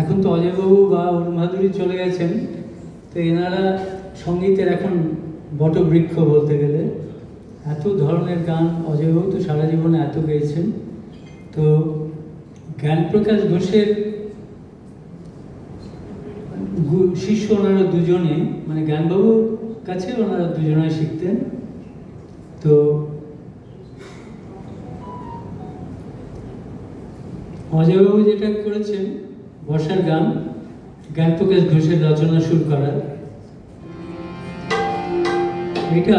এখন তো অজয়বাবু বা অরুণ ভাদুরী চলে গেছেন, তো এনারা সঙ্গীতের এখন বটবৃক্ষ বলতে গেলে। এত ধরনের গান অজয়বাবু তো সারা জীবনে এত গেয়েছেন। তো জ্ঞানপ্রকাশ ঘোষের শিষ্য ওনারা দুজনে, মানে জ্ঞানবাবুর কাছে ওনারা দুজনে শিখতেন। তো অজয়বাবু যেটা করেছেন বর্ষার গান, জ্ঞানপ্রকাশ ঘোষের রচনা সুর করা, এটা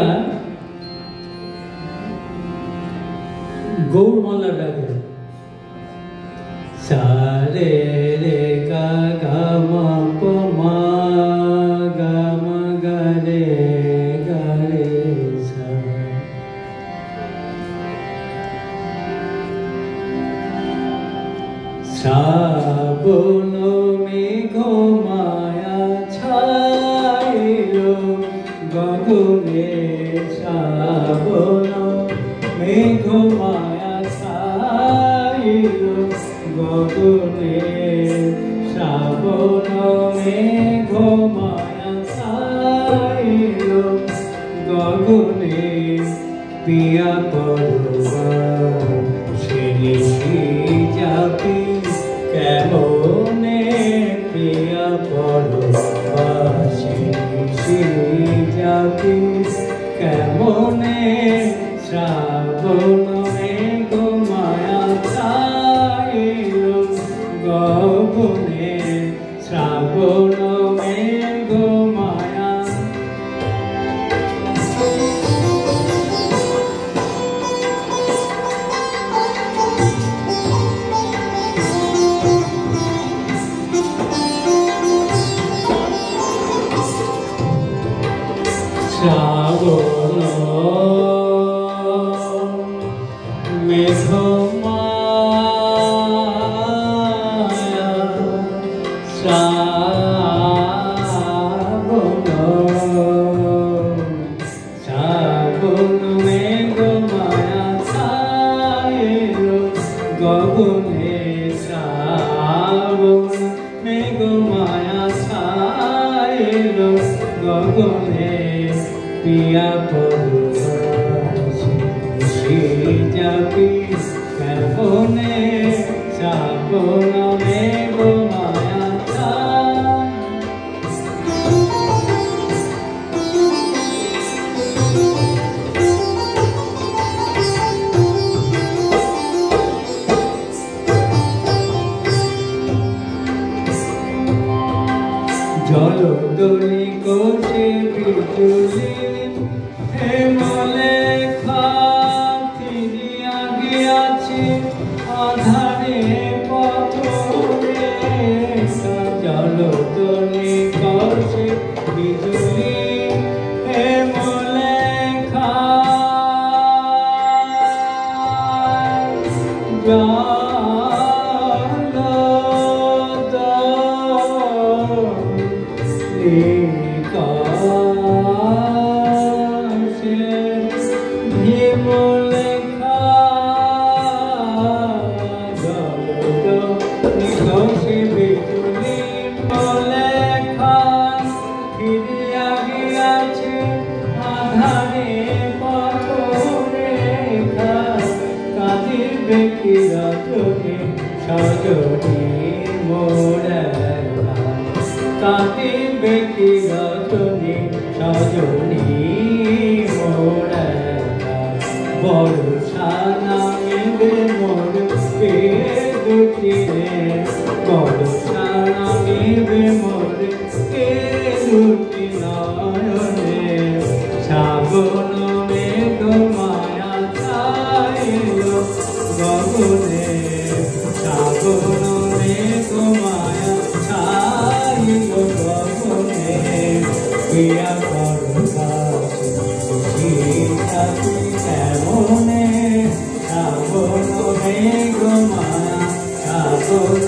গৌর মল্লার রাগে সারে রে গা গা মা প মা গা মা গা রে সা। শ্রাবণ মেঘ মায়া ছাইলো গগনে, শ্রাবণ মেঘ মায়া ছাইলো গগনে, শ্রাবণ মেঘ মায়া ছাইলো গগনে, পিয়া পরবা সে নিশি যাবি কেমনে, প্রিয়া পরবা সে নিশি যাবি কেমনে, শ্রাবণ মেঘ মায়া ছাইলো গগনে, শ্রাবণ মেঘ মায়া। শ্রাবণ মেঘ মায়া, শ্রাবণ মেঘ মায়া ছাইলো গগনে, শ্রাবণ মেঘ মায়া ছাইলো গগনে, পিয়া পরবা সে যাবি কেমনে, শ্রাবণ মেঘ মায়া জলদলি কোষে বিজুলি হেমলে খাতিরিয়া গিয়াছে আধারে পথরে, জলদলি কোষে বিজুলি হেমলে সজনী মোরা কাঁদিবে কি রজনী, সজনী মোরা বর্ষা নামিবে মোর কে দুটি রে, বর্ষা নামিবে মোর কে দুটি নয়নে, শ্রাবণ মেঘ মায়া ছাইলো গগনে, শ্রাবণ মেঘ মায়া ছাইলো গগনে, পিয়া পরবা সে যাবি কেমনে, শ্রাবণ মেঘ মায়া, শ্রাবণ